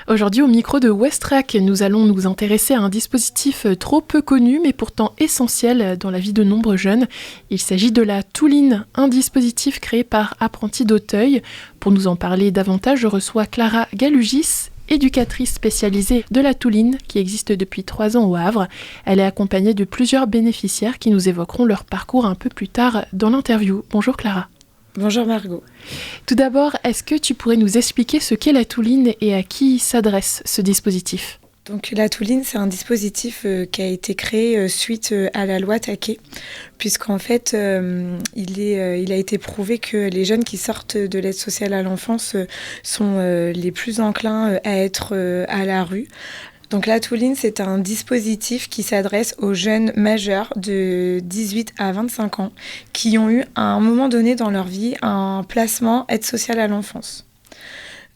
Aujourd'hui, au micro de Westrack, nous allons nous intéresser à un dispositif trop peu connu, mais pourtant essentiel dans la vie de nombreux jeunes. Il s'agit de la Touline, un dispositif créé par Apprentis d'Auteuil. Pour nous en parler davantage, je reçois Clara Galugis, éducatrice spécialisée de la Touline, qui existe depuis 3 ans au Havre. Elle est accompagnée de plusieurs bénéficiaires qui nous évoqueront leur parcours un peu plus tard dans l'interview. Bonjour Clara. Bonjour Margot. Tout d'abord, est-ce que tu pourrais nous expliquer ce qu'est la Touline et à qui s'adresse ce dispositif ? Donc la Touline, c'est un dispositif qui a été créé suite à la loi Taquet, puisqu'en fait, il a été prouvé que les jeunes qui sortent de l'aide sociale à l'enfance sont les plus enclins à être à la rue. Donc la Touline, c'est un dispositif qui s'adresse aux jeunes majeurs de 18 à 25 ans qui ont eu à un moment donné dans leur vie un placement aide sociale à l'enfance.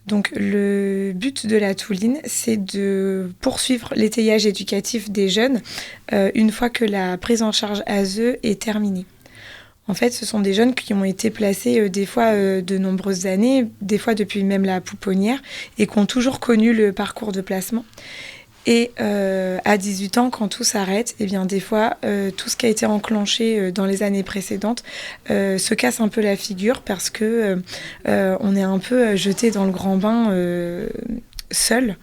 Donc le but de la Touline, c'est de poursuivre l'étayage éducatif des jeunes une fois que la prise en charge ASE est terminée. En fait, ce sont des jeunes qui ont été placés des fois de nombreuses années, des fois depuis même la pouponnière, et qui ont toujours connu le parcours de placement. Et à 18 ans, quand tout s'arrête, eh bien, des fois, tout ce qui a été enclenché dans les années précédentes se casse un peu la figure parce que on est un peu jeté dans le grand bain seul.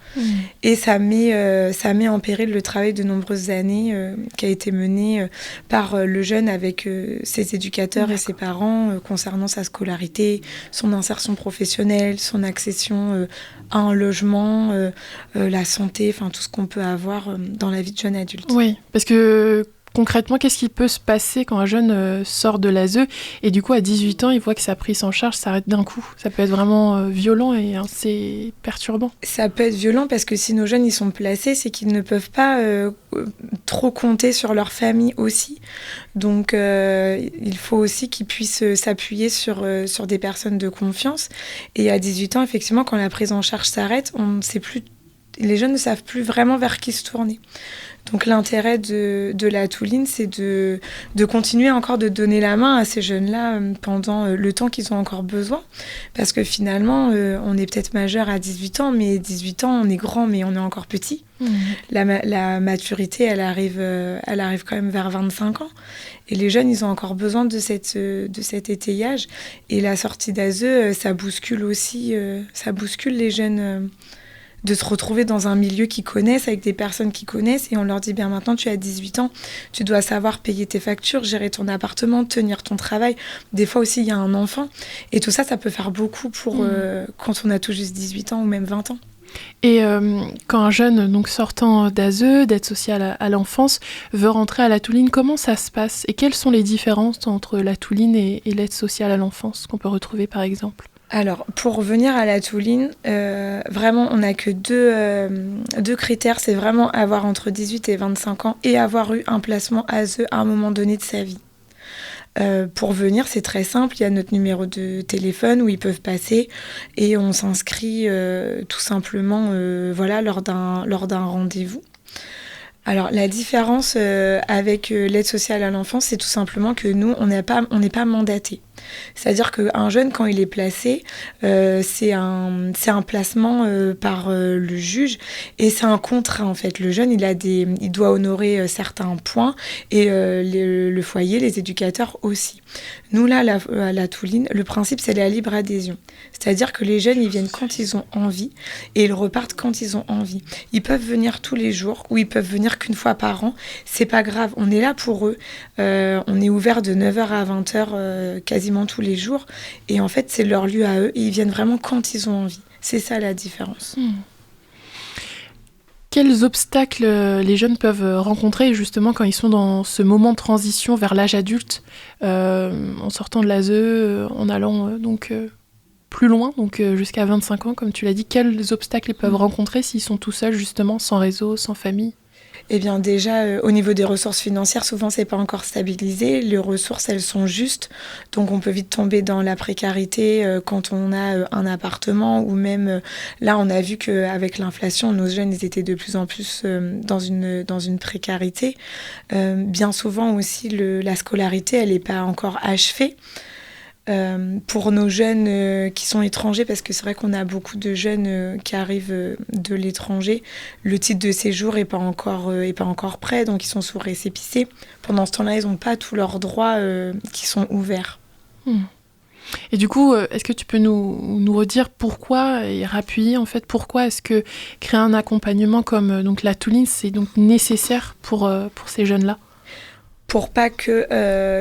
Et ça met en péril le travail de nombreuses années qui a été mené par le jeune avec ses éducateurs et ses parents concernant sa scolarité, son insertion professionnelle, son accession à un logement, la santé, enfin tout ce qu'on peut avoir dans la vie de jeune adulte. Oui, parce que concrètement, qu'est-ce qui peut se passer quand un jeune sort de l'ASE et du coup à 18 ans, il voit que sa prise en charge s'arrête d'un coup ? Ça peut être vraiment violent et assez perturbant. Ça peut être violent parce que si nos jeunes ils sont placés, c'est qu'ils ne peuvent pas trop compter sur leur famille aussi. Donc il faut aussi qu'ils puissent s'appuyer sur des personnes de confiance. Et à 18 ans, effectivement, quand la prise en charge s'arrête, les jeunes ne savent plus vraiment vers qui se tourner. Donc l'intérêt de la Touline, c'est de continuer encore de donner la main à ces jeunes-là pendant le temps qu'ils ont encore besoin. Parce que finalement, on est peut-être majeur à 18 ans, mais 18 ans, on est grand, mais on est encore petit. La maturité, elle arrive quand même vers 25 ans. Et les jeunes, ils ont encore besoin de cet étayage. Et la sortie d'ASE, ça bouscule les jeunes... de se retrouver dans un milieu qu'ils connaissent, avec des personnes qu'ils connaissent, et on leur dit, bien maintenant, tu as 18 ans, tu dois savoir payer tes factures, gérer ton appartement, tenir ton travail. Des fois aussi, il y a un enfant. Et tout ça, ça peut faire beaucoup pour quand on a tout juste 18 ans ou même 20 ans. Et quand un jeune, donc sortant d'ASE, d'aide sociale à l'enfance, veut rentrer à la Touline, comment ça se passe ? Et quelles sont les différences entre la Touline et l'aide sociale à l'enfance qu'on peut retrouver, par exemple ? Alors, pour revenir à la Touline, vraiment, on n'a que deux critères. C'est vraiment avoir entre 18 et 25 ans et avoir eu un placement ASE à un moment donné de sa vie. Pour venir, c'est très simple. Il y a notre numéro de téléphone où ils peuvent passer et on s'inscrit tout simplement lors d'un rendez-vous. Alors, la différence avec l'aide sociale à l'enfance, c'est tout simplement que nous, on n'est pas mandaté. C'est-à-dire qu'un jeune, quand il est placé, c'est un placement par le juge et c'est un contrat en fait. Le jeune, il doit honorer certains points et le foyer, les éducateurs aussi. Nous là, à la Touline, le principe c'est la libre adhésion. C'est-à-dire que les jeunes, ils viennent quand ils ont envie et ils repartent quand ils ont envie. Ils peuvent venir tous les jours ou ils peuvent venir qu'une fois par an. C'est pas grave, on est là pour eux. On est ouvert de 9h à 20h quasiment tous les jours. Et en fait, c'est leur lieu à eux et ils viennent vraiment quand ils ont envie. C'est ça la différence. Quels obstacles les jeunes peuvent rencontrer justement quand ils sont dans ce moment de transition vers l'âge adulte, en sortant de l'ASE, en allant plus loin, donc jusqu'à 25 ans, comme tu l'as dit, quels obstacles ils peuvent rencontrer s'ils sont tout seuls, justement, sans réseau, sans famille ? Eh bien déjà, au niveau des ressources financières, souvent c'est pas encore stabilisé. Les ressources, elles sont justes, donc on peut vite tomber dans la précarité quand on a un appartement ou même là, on a vu qu'avec l'inflation, nos jeunes ils étaient de plus en plus dans une précarité. Bien souvent aussi, la scolarité, elle n'est pas encore achevée. pour nos jeunes qui sont étrangers, parce que c'est vrai qu'on a beaucoup de jeunes qui arrivent de l'étranger. Le titre de séjour est pas encore prêt, donc ils sont sous récépissé. Pendant ce temps-là, ils n'ont pas tous leurs droits qui sont ouverts. Et du coup, est-ce que tu peux nous redire pourquoi, et rappuyer en fait, pourquoi est-ce que créer un accompagnement comme donc la Touline, c'est donc nécessaire pour ces jeunes-là ? Pour pas que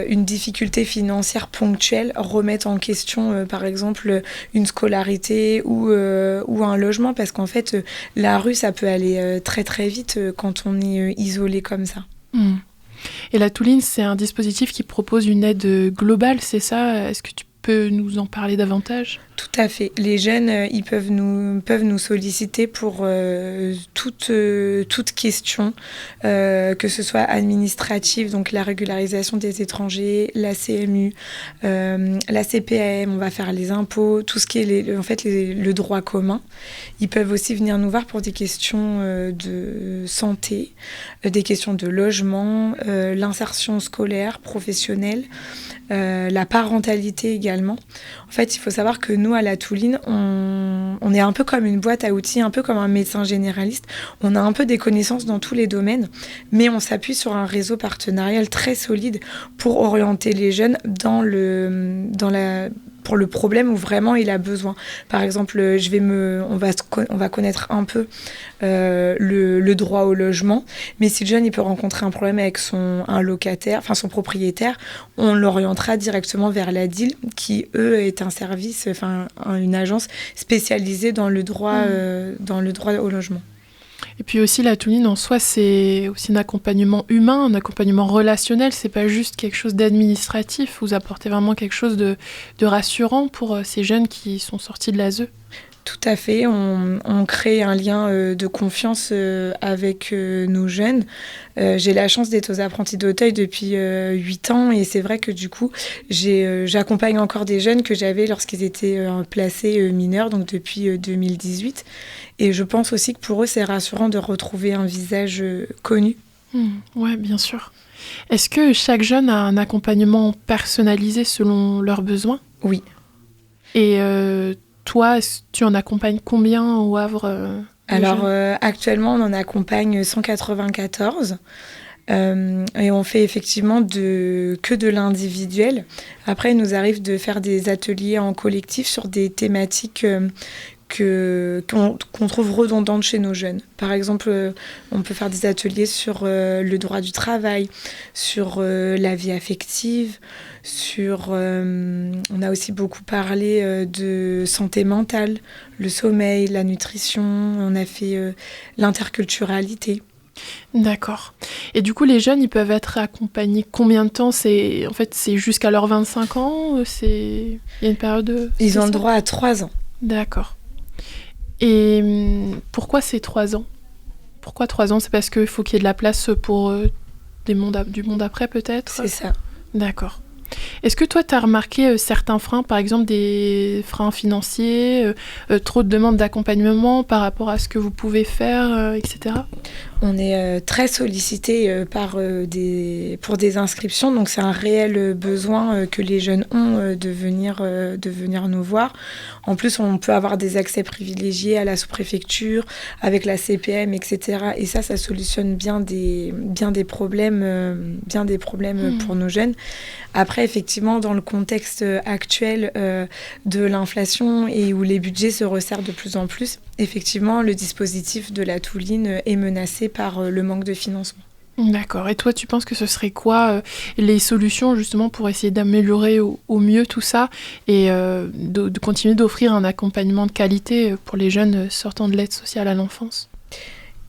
une difficulté financière ponctuelle remette en question, par exemple, une scolarité ou un logement, parce qu'en fait, la rue, ça peut aller très très vite quand on est isolé comme ça. Et la Touline, c'est un dispositif qui propose une aide globale, c'est ça ? Est-ce que tu peux nous en parler davantage ? Tout à fait. Les jeunes, ils peuvent nous solliciter pour toute question, que ce soit administrative, donc la régularisation des étrangers, la CMU, la CPAM, on va faire les impôts, tout ce qui est le droit commun. Ils peuvent aussi venir nous voir pour des questions de santé, des questions de logement, l'insertion scolaire, professionnelle, la parentalité également. En fait, il faut savoir que nous, à la Touline, on est un peu comme une boîte à outils, un peu comme un médecin généraliste. On a un peu des connaissances dans tous les domaines, mais on s'appuie sur un réseau partenarial très solide pour orienter les jeunes pour le problème où vraiment il a besoin. Par exemple, on va connaître un peu le droit au logement, mais si le jeune il peut rencontrer un problème avec son propriétaire, on l'orientera directement vers la DIL, qui est un service, une agence spécialisée dans le droit au logement. Et puis aussi, la Touline, en soi, c'est aussi un accompagnement humain, un accompagnement relationnel. C'est pas juste quelque chose d'administratif. Vous apportez vraiment quelque chose de rassurant pour ces jeunes qui sont sortis de l'ASE. Tout à fait. On crée un lien de confiance avec nos jeunes. J'ai la chance d'être aux apprentis d'Auteuil depuis 8 ans et c'est vrai que du coup, j'accompagne encore des jeunes que j'avais lorsqu'ils étaient placés mineurs, donc depuis 2018. Et je pense aussi que pour eux, c'est rassurant de retrouver un visage connu. Oui, bien sûr. Est-ce que chaque jeune a un accompagnement personnalisé selon leurs besoins ? Oui. Et toi, tu en accompagnes combien au Havre Alors, actuellement, on en accompagne 194. Et on fait effectivement que de l'individuel. Après, il nous arrive de faire des ateliers en collectif sur des thématiques qu'on trouve redondantes chez nos jeunes. Par exemple, on peut faire des ateliers sur le droit du travail, sur la vie affective, on a aussi beaucoup parlé de santé mentale, le sommeil, la nutrition, on a fait l'interculturalité. D'accord. Et du coup, les jeunes, ils peuvent être accompagnés combien de temps ? C'est jusqu'à leurs 25 ans ? Il y a une période... Ils ont le droit à 3 ans. D'accord. Et pourquoi c'est 3 ans ? Pourquoi 3 ans ? C'est parce qu'il faut qu'il y ait de la place pour du monde après, peut-être ? C'est ça. D'accord. Est-ce que toi, tu as remarqué certains freins, par exemple des freins financiers, trop de demandes d'accompagnement par rapport à ce que vous pouvez faire, etc. On est très sollicité pour des inscriptions, donc c'est un réel besoin que les jeunes ont de venir nous voir. En plus, on peut avoir des accès privilégiés à la sous-préfecture, avec la CPM, etc. Et ça solutionne bien des problèmes pour nos jeunes. Après, effectivement, dans le contexte actuel de l'inflation et où les budgets se resserrent de plus en plus, effectivement, le dispositif de la Touline est menacé par le manque de financement. D'accord. Et toi, tu penses que ce serait quoi les solutions justement pour essayer d'améliorer au mieux tout ça et de continuer d'offrir un accompagnement de qualité pour les jeunes sortant de l'aide sociale à l'enfance ?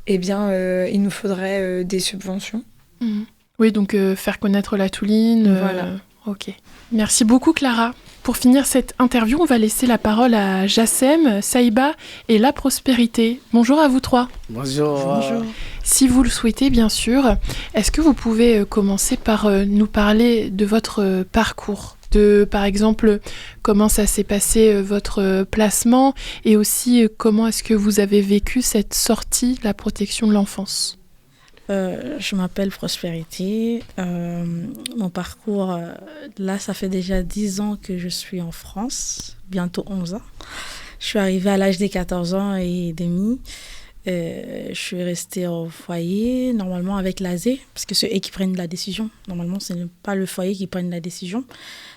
Eh bien, il nous faudrait des subventions. Oui, donc faire connaître la Touline. Voilà. Ok. Merci beaucoup, Clara. Pour finir cette interview, on va laisser la parole à Jassem, Saïba et La Prospérité. Bonjour à vous trois. Bonjour. Bonjour. Si vous le souhaitez, bien sûr, est-ce que vous pouvez commencer par nous parler de votre parcours ? Par exemple, comment ça s'est passé votre placement et aussi comment est-ce que vous avez vécu cette sortie de la protection de l'enfance ? Je m'appelle Prospérité. Mon parcours, là, ça fait déjà 10 ans que je suis en France, bientôt 11 ans. Je suis arrivée à l'âge des 14 ans et demi. Je suis restée au foyer, normalement avec l'ASE, parce que c'est eux qui prennent la décision. Normalement, ce n'est pas le foyer qui prenne la décision,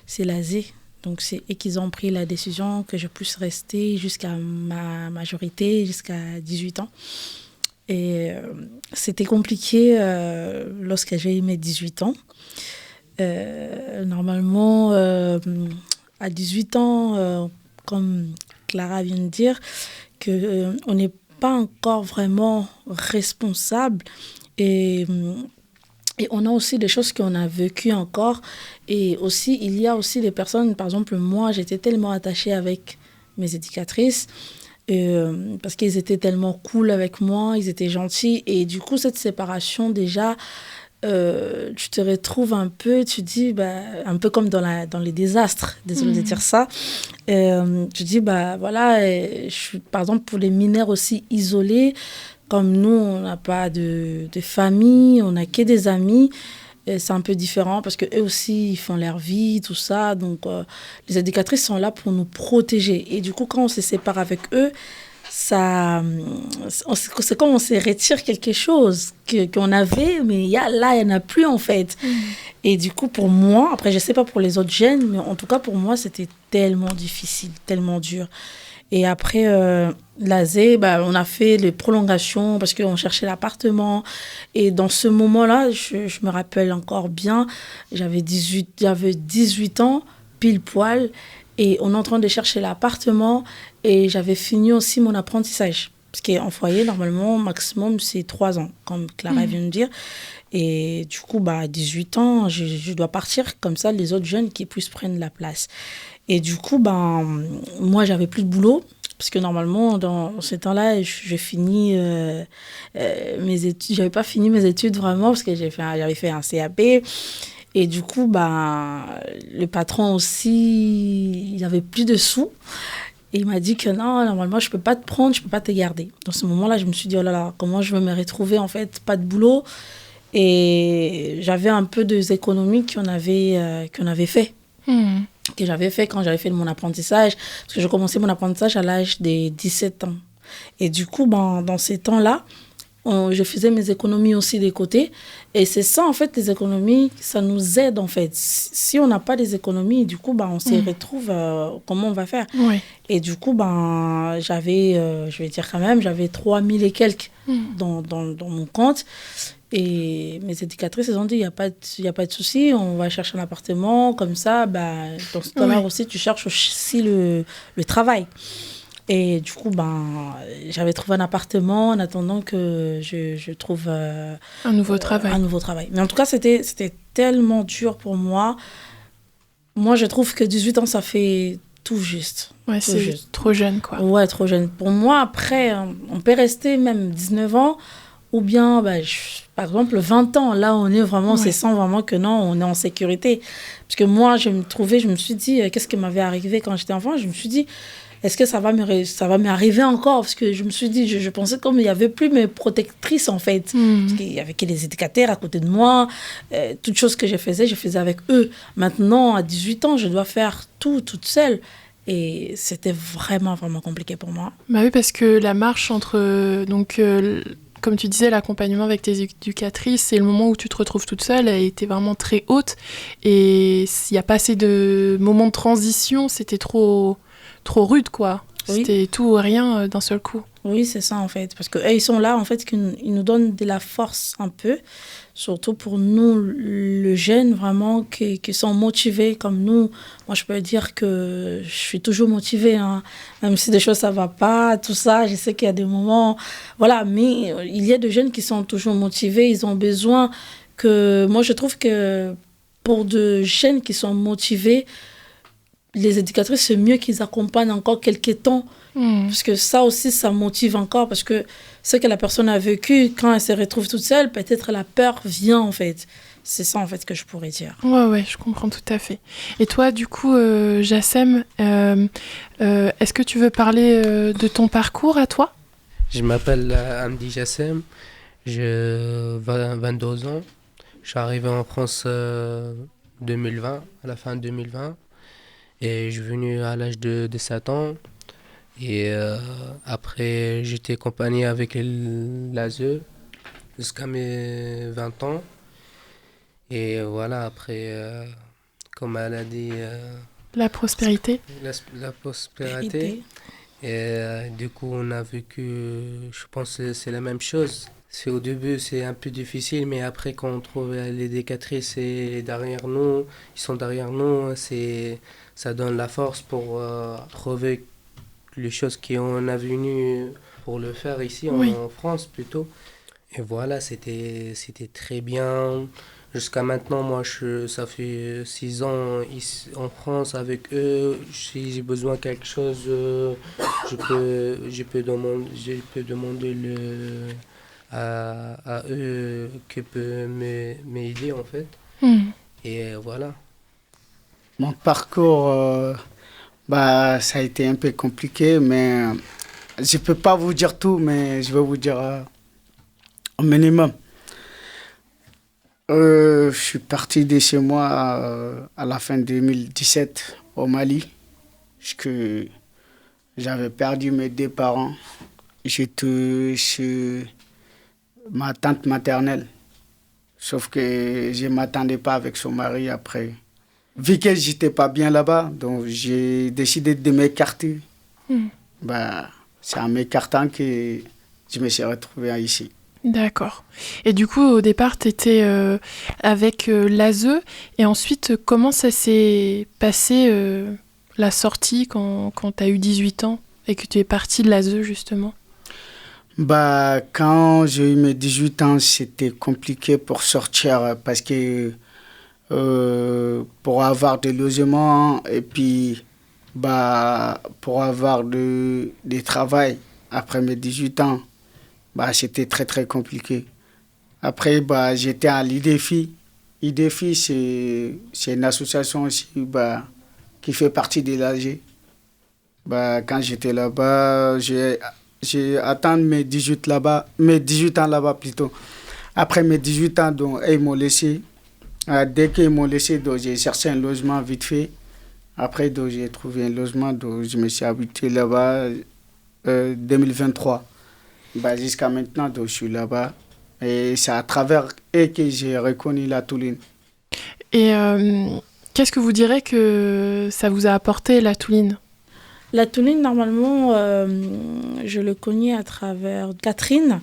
c'est l'ASE. Donc, c'est eux qui ont pris la décision que je puisse rester jusqu'à ma majorité, jusqu'à 18 ans. Et c'était compliqué lorsque j'ai eu mes 18 ans. Normalement, à 18 ans, comme Clara vient de dire, on n'est pas encore vraiment responsable. Et on a aussi des choses qu'on a vécues encore. Et aussi, il y a aussi des personnes, par exemple, moi, j'étais tellement attachée avec mes éducatrices, parce qu'ils étaient tellement cool avec moi, ils étaient gentils. Et du coup, cette séparation, déjà, tu te retrouves un peu, tu dis, un peu comme dans les désastres, désolée de dire ça. Tu dis, voilà, par exemple, pour les mineurs aussi isolés, comme nous, on n'a pas de famille, on n'a que des amis. C'est un peu différent parce qu'eux aussi, ils font leur vie, tout ça. Donc, les éducatrices sont là pour nous protéger. Et du coup, quand on se sépare avec eux, c'est comme on se retire quelque chose qu'on avait, mais là, il n'y en a plus en fait. Et du coup, pour moi, après, je ne sais pas pour les autres jeunes, mais en tout cas, pour moi, c'était tellement difficile, tellement dur. Et après, l'ASE, on a fait les prolongations parce qu'on cherchait l'appartement. Et dans ce moment-là, je me rappelle encore bien, j'avais 18 ans, pile poil. Et on est en train de chercher l'appartement. Et j'avais fini aussi mon apprentissage. Parce qu'en foyer, normalement, maximum, c'est 3 ans, comme Clara vient de dire. Et du coup, à 18 ans, je dois partir. Comme ça, les autres jeunes qui puissent prendre la place. Et du coup, moi, j'avais plus de boulot. Parce que normalement, dans ces temps-là, j'ai fini mes études. J'avais pas fini mes études vraiment parce que j'avais fait un CAP. Et du coup, le patron aussi, il avait plus de sous. Et il m'a dit que non, normalement, je peux pas te prendre, je peux pas te garder. Dans ce moment-là, je me suis dit, oh là là, comment je vais me retrouver, en fait, pas de boulot. Et j'avais un peu des économies qu'on avait fait. Que j'avais fait quand j'avais fait mon apprentissage. Parce que j'ai commencé mon apprentissage à l'âge de 17 ans. Et du coup, dans ces temps-là, je faisais mes économies aussi des côtés. Et c'est ça, en fait, les économies, ça nous aide, en fait. Si on n'a pas des économies, du coup, on se retrouve, comment on va faire. Et du coup, j'avais, je vais dire quand même, j'avais 3000 et quelques dans mon compte. Et mes éducatrices, elles ont dit, il n'y a pas de souci, on va chercher un appartement, comme ça, dans ce temps-là aussi, tu cherches aussi le travail. Et du coup, j'avais trouvé un appartement en attendant que je trouve un nouveau travail. Mais en tout cas, c'était tellement dur pour moi. Moi, je trouve que 18 ans, ça fait tout juste. Ouais, c'est juste. Trop jeune, quoi. Ouais, trop jeune. Pour moi, après, on peut rester même 19 ans. Ou bien, par exemple, 20 ans, là, on est vraiment, c'est sent vraiment que non, on est en sécurité. Parce que moi, je me suis dit, qu'est-ce qui m'avait arrivé quand j'étais enfant ? Je me suis dit, est-ce que ça va m'arriver encore ? Parce que je me suis dit, je pensais comme il n'y avait plus mes protectrices, en fait. Parce qu'il y avait que les éducateurs à côté de moi. Toutes choses que je faisais avec eux. Maintenant, à 18 ans, je dois faire tout, toute seule. Et c'était vraiment, vraiment compliqué pour moi. Oui, parce que la marche entre... comme tu disais, l'accompagnement avec tes éducatrices, c'est le moment où tu te retrouves toute seule, elle était vraiment très haute. Et s'il n'y a pas assez de moments de transition, c'était trop rude, quoi. Oui. C'était tout ou rien d'un seul coup. Oui, c'est ça, en fait. Parce qu'eux, ils sont là, en fait, ils nous donnent de la force un peu. Surtout pour nous, les jeunes, vraiment, qui sont motivés comme nous. Moi, je peux dire que je suis toujours motivée, hein. Même si des choses, ça ne va pas, tout ça. Je sais qu'il y a des moments... Voilà, mais il y a des jeunes qui sont toujours motivés. Ils ont besoin que... Moi, je trouve que pour des jeunes qui sont motivés, les éducatrices, c'est mieux qu'ils accompagnent encore quelques temps. Parce que ça aussi, ça motive encore. Parce que ce que la personne a vécu, quand elle se retrouve toute seule, peut-être la peur vient, en fait. C'est ça, en fait, que je pourrais dire. Ouais, je comprends tout à fait. Et toi, du coup, Jassem, est-ce que tu veux parler de ton parcours à toi ? Je m'appelle Amdi Jassem. J'ai 22 ans. Je suis arrivé en France 2020, à la fin 2020. Et je suis venu à l'âge de 7 ans. Et après, j'étais accompagné avec l'ASE jusqu'à mes 20 ans. Et voilà, après, comme elle a dit, La prospérité. la prospérité. Et du coup, on a vécu, je pense que c'est la même chose. Au début, c'est un peu difficile, mais après, quand on trouve les éducatrices derrière nous, ils sont derrière nous, ça donne la force pour trouver les choses qu'on a venues pour le faire ici, Oui. en France plutôt. Et voilà, c'était très bien. Jusqu'à maintenant, moi, ça fait 6 ans ici en France avec eux. Si j'ai besoin de quelque chose, je peux demander à eux qui peut m'aider en fait. Hmm. Et voilà. Mon parcours, ça a été un peu compliqué, mais je ne peux pas vous dire tout, mais je vais vous dire au minimum. Je suis parti de chez moi à la fin 2017 au Mali, parce que j'avais perdu mes 2 parents. J'étais chez ma tante maternelle, sauf que je ne m'attendais pas avec son mari après. Vu que je n'étais pas bien là-bas, donc j'ai décidé de m'écarter. C'est en m'écartant que je me suis retrouvé ici. D'accord. Et du coup, au départ, tu étais avec l'ASE. Et ensuite, comment ça s'est passé, la sortie, quand tu as eu 18 ans et que tu es parti de l'ASE, justement? Quand j'ai eu mes 18 ans, c'était compliqué pour sortir parce que pour avoir des logements et puis pour avoir du travail après mes 18 ans, c'était très très compliqué. Après, j'étais à l'IDEFI. IDEFI, c'est une association aussi qui fait partie de l'AG. Quand j'étais là-bas, j'ai atteint mes 18 ans là-bas plutôt. Après mes 18 ans, donc, ils m'ont laissé. Dès qu'ils m'ont laissé, donc, j'ai cherché un logement vite fait. Après, donc, j'ai trouvé un logement, donc, je me suis habité là-bas 2023. Jusqu'à maintenant, donc, je suis là-bas. Et c'est à travers eux que j'ai reconnu la Touline. Et qu'est-ce que vous direz que ça vous a apporté, la Touline? La Touline, normalement, je le connais à travers Catherine,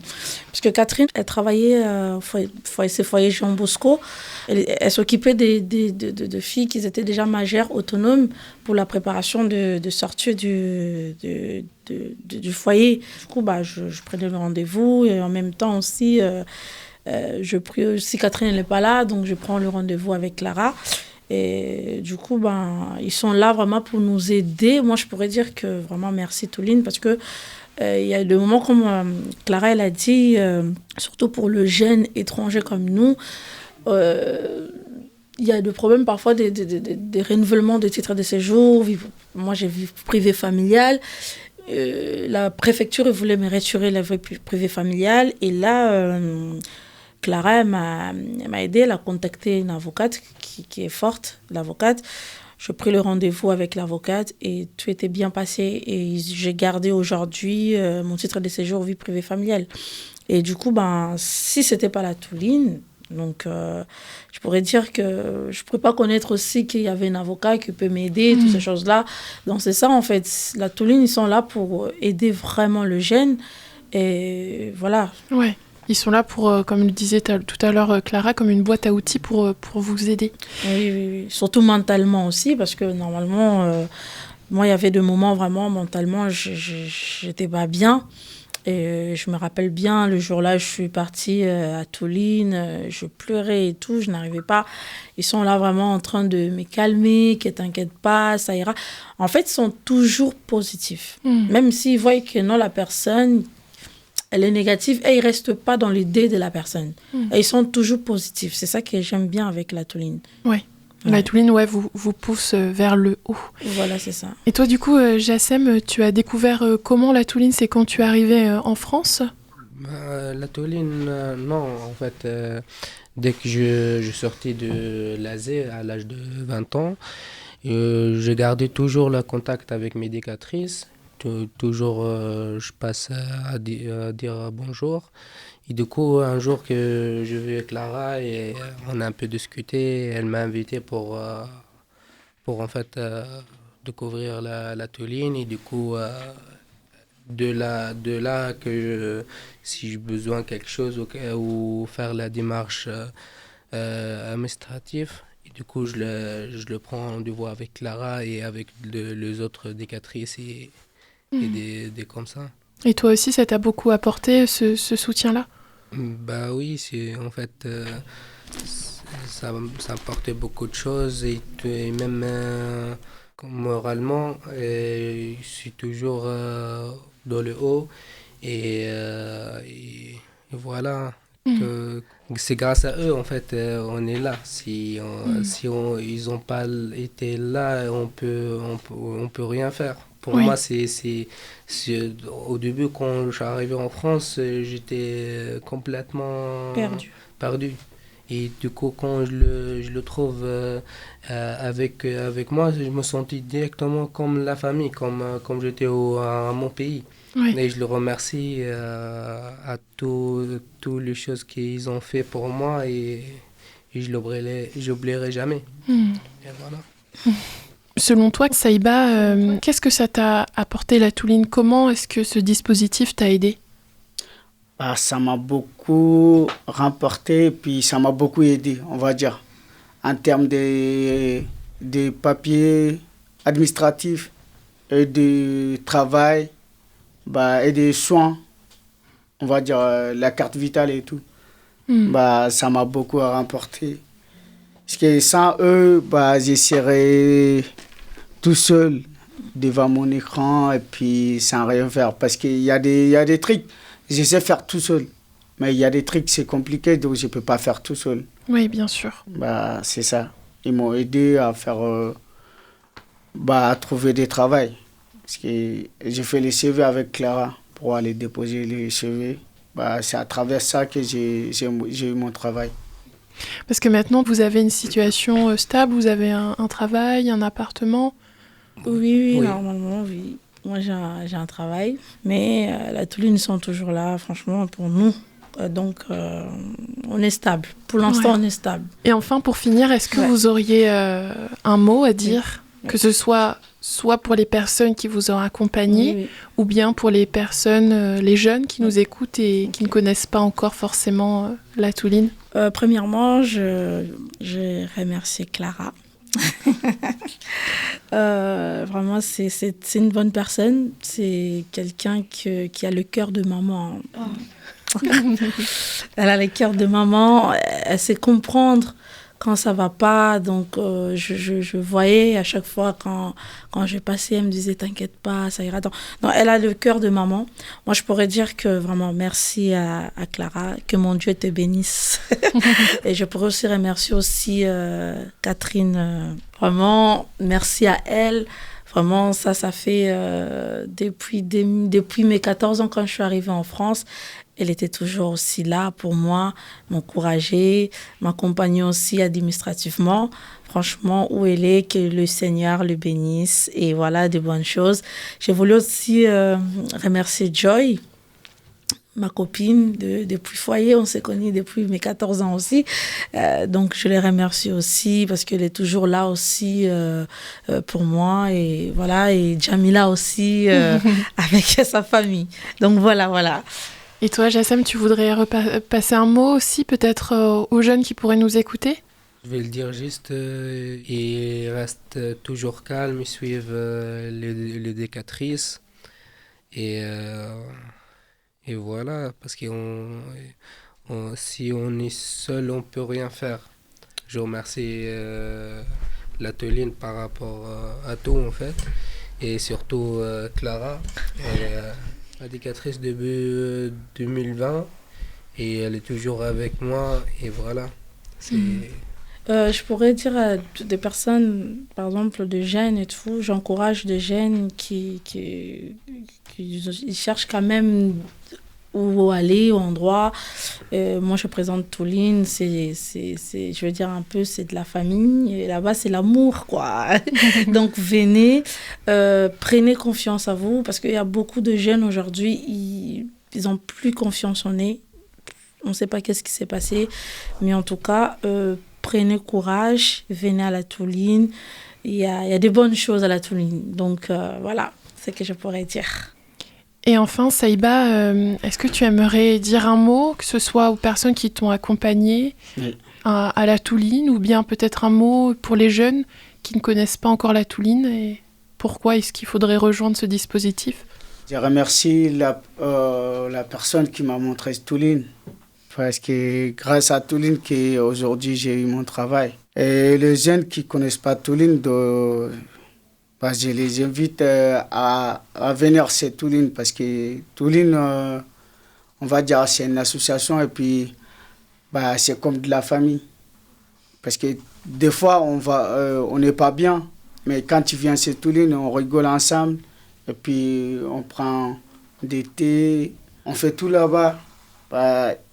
parce que Catherine, elle travaillait au foyer Jean Bosco. Elle s'occupait de filles qui étaient déjà majeures, autonomes, pour la préparation de sortie du foyer. Du coup, je prenais le rendez-vous et en même temps aussi, si Catherine n'est pas là, donc je prends le rendez-vous avec Clara. Et du coup, ils sont là vraiment pour nous aider. Moi, je pourrais dire que vraiment merci Touline, parce que il y a des moments comme Clara, elle a dit, surtout pour le jeune étranger comme nous, il y a des problèmes parfois des renouvellements de titres de séjour. Moi, j'ai vie privée familiale. La préfecture voulait me retirer la vie privée familiale. Et là, Clara, elle m'a aidée. Elle a contacté une avocate qui est forte, l'avocate. J'ai pris le rendez-vous avec l'avocate et tout était bien passé. Et j'ai gardé aujourd'hui mon titre de séjour vie privée familiale. Et du coup, si ce n'était pas la Touline, donc je pourrais dire que je ne pourrais pas connaître aussi qu'il y avait un avocat qui peut m'aider, toutes ces choses-là. Donc c'est ça, en fait. La Touline, ils sont là pour aider vraiment le jeune. Et voilà. Ouais. Ils sont là pour, comme le disait tout à l'heure Clara, comme une boîte à outils pour vous aider. Oui. Surtout mentalement aussi, parce que normalement, moi, il y avait des moments vraiment, mentalement, j'étais pas bien. Et je me rappelle bien, le jour-là, je suis partie à Touline, je pleurais et tout, je n'arrivais pas. Ils sont là vraiment en train de me calmer, que t'inquiète pas, ça ira. En fait, ils sont toujours positifs. Même s'ils voient que non, la personne, elle est négative, et ils ne restent pas dans l'idée de la personne. Et ils sont toujours positifs. C'est ça que j'aime bien avec la Touline. Oui. La Touline, vous pousse vers le haut. Voilà, c'est ça. Et toi, du coup, Jassem, tu as découvert comment la Touline, c'est quand tu es arrivé en France? La tauline, non, en fait, dès que je sortis de l'ASE à l'âge de 20 ans, j'ai gardé toujours le contact avec mes éducatrices. Toujours, je passe à dire bonjour. Et du coup, un jour que je vais avec Clara et on a un peu discuté, elle m'a invité pour en fait découvrir la tauline. Et du coup, de là que si j'ai besoin de quelque chose ou faire la démarche administrative, et du coup je le prends en rendez-vous avec Clara et avec les autres éducatrices et des comme ça. Et toi aussi, ça t'a beaucoup apporté, ce soutien-là? Bah oui, c'est en fait ça apportait beaucoup de choses et même moralement, je suis toujours dans le haut et voilà que c'est grâce à eux en fait on est là. Ils ont pas été là, on peut rien faire. Pour moi, au début, quand je suis arrivé en France, j'étais complètement perdu. Et du coup, quand je le trouve avec moi, je me sentis directement comme la famille, comme j'étais à mon pays. Oui. Et je le remercie à toutes les choses qu'ils ont fait pour moi et je n'oublierai jamais. Et voilà. Selon toi, Saïba, qu'est-ce que ça t'a apporté la tauline? Comment est-ce que ce dispositif t'a aidé? Ça m'a beaucoup remporté et puis ça m'a beaucoup aidé, on va dire, en termes de papiers administratifs et de travail et de soins, on va dire la carte vitale et tout. Ça m'a beaucoup remporté. Parce que sans eux, je serais tout seul devant mon écran et puis sans rien faire. Parce qu'il y a des trucs, je sais faire tout seul. Mais il y a des trucs, c'est compliqué, donc je ne peux pas faire tout seul. Oui, bien sûr. C'est ça. Ils m'ont aidé à faire, à trouver des travail. Parce que j'ai fait les CV avec Clara pour aller déposer les CV. C'est à travers ça que j'ai eu mon travail. Parce que maintenant, vous avez une situation stable, vous avez un travail, un appartement? Oui, normalement, oui. Moi, j'ai un travail, mais la tauline sont toujours là, franchement, pour nous. Donc, on est stable. Pour l'instant, on est stable. Et enfin, pour finir, est-ce que vous auriez un mot à dire, que ce soit pour les personnes qui vous ont accompagné, ou bien pour les personnes, les jeunes qui nous écoutent et qui ne connaissent pas encore forcément la tauline? Premièrement, je remercie Clara. Vraiment, c'est une bonne personne. C'est quelqu'un qui a le cœur de maman. Elle a le cœur de maman. Elle sait comprendre quand ça va pas. Donc, je voyais à chaque fois quand je passais, elle me disait « T'inquiète pas, ça ira. » Donc, elle a le cœur de maman. Moi, je pourrais dire que vraiment, merci à Clara. Que mon Dieu te bénisse. Et je pourrais aussi remercier aussi Catherine. Vraiment, merci à elle. Vraiment, ça fait depuis mes 14 ans quand je suis arrivée en France. Elle était toujours aussi là pour moi, m'encourager, m'accompagner aussi administrativement. Franchement, où elle est, que le Seigneur le bénisse et voilà, des bonnes choses. J'ai voulu aussi remercier Joy, ma copine depuis foyer. On s'est connus depuis mes 14 ans aussi. Donc, je les remercie aussi parce qu'elle est toujours là aussi pour moi. Et voilà, et Jamila aussi avec sa famille. Donc, voilà. Et toi, Jassem, tu voudrais passer un mot aussi, peut-être aux jeunes qui pourraient nous écouter? Je vais le dire juste, ils restent toujours calmes, ils suivent les éducatrices. Et voilà, parce que si on est seul, on ne peut rien faire. Je remercie la tauline par rapport à tout, en fait. Et surtout Clara, éducatrice début 2020. Et elle est toujours avec moi. Et voilà. Je pourrais dire à des personnes, par exemple des jeunes et tout, j'encourage des jeunes qui cherchent quand même où aller, au endroit. Moi, je présente Touline, je veux dire un peu, c'est de la famille. Et là-bas, c'est l'amour, quoi. Donc, venez, prenez confiance à vous, parce qu'il y a beaucoup de jeunes aujourd'hui, ils n'ont plus confiance en eux. On ne sait pas qu'est-ce qui s'est passé, mais en tout cas, prenez courage, venez à la Touline. Il y a des bonnes choses à la Touline. Donc, voilà, c'est ce que je pourrais dire. Et enfin, Saïba, est-ce que tu aimerais dire un mot, que ce soit aux personnes qui t'ont accompagné à la Touline, ou bien peut-être un mot pour les jeunes qui ne connaissent pas encore la Touline, et pourquoi est-ce qu'il faudrait rejoindre ce dispositif? Je remercie la personne qui m'a montré Touline, parce que grâce à Touline qu'aujourd'hui j'ai eu mon travail. Et les jeunes qui ne connaissent pas Touline, je les invite à venir chez Touline, parce que Touline, on va dire, c'est une association, et puis c'est comme de la famille. Parce que des fois, on n'est pas bien, mais quand tu viens chez Touline, on rigole ensemble, et puis on prend des thés, on fait tout là-bas.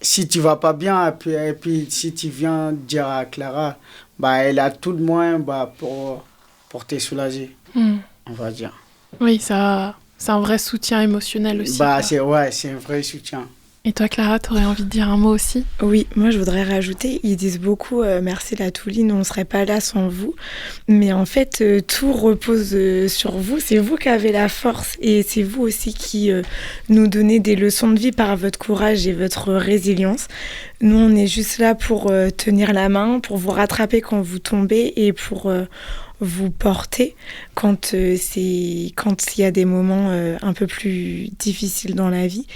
Si tu ne vas pas bien, et puis si tu viens dire à Clara, elle a tout le moyen pour te soulager. On va dire. Oui, c'est un vrai soutien émotionnel aussi. C'est un vrai soutien. Et toi, Clara, tu aurais envie de dire un mot aussi? Oui, moi je voudrais rajouter, ils disent beaucoup merci la Touline, on ne serait pas là sans vous. Mais en fait, tout repose sur vous, c'est vous qui avez la force, et c'est vous aussi qui nous donnez des leçons de vie par votre courage et votre résilience. Nous, on est juste là pour tenir la main, pour vous rattraper quand vous tombez, et pour vous porter quand il y a des moments un peu plus difficiles dans la vie.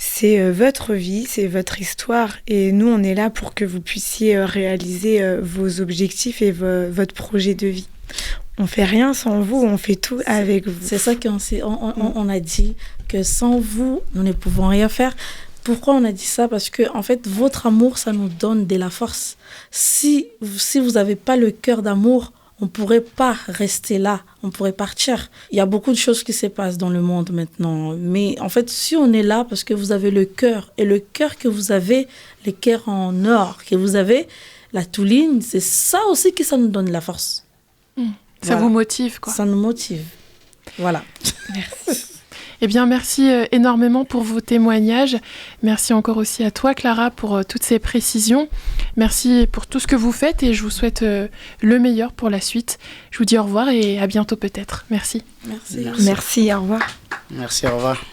C'est votre vie, c'est votre histoire, et nous, on est là pour que vous puissiez réaliser vos objectifs et votre projet de vie. On fait rien sans vous, on fait tout avec vous. C'est ça on a dit, que sans vous, nous ne pouvons rien faire. Pourquoi on a dit ça? Parce que, en fait, votre amour, ça nous donne de la force. Si vous n'avez pas le cœur d'amour, on ne pourrait pas rester là, on pourrait partir. Il y a beaucoup de choses qui se passent dans le monde maintenant. Mais en fait, si on est là, parce que vous avez le cœur, et le cœur que vous avez, le cœur en or que vous avez, la Touline, c'est ça aussi que ça nous donne la force. Ça vous motive, quoi. Ça nous motive. Voilà. Merci. Eh bien, merci énormément pour vos témoignages. Merci encore aussi à toi, Clara, pour toutes ces précisions. Merci pour tout ce que vous faites, et je vous souhaite le meilleur pour la suite. Je vous dis au revoir et à bientôt peut-être. Merci. Merci, au revoir. Merci, au revoir.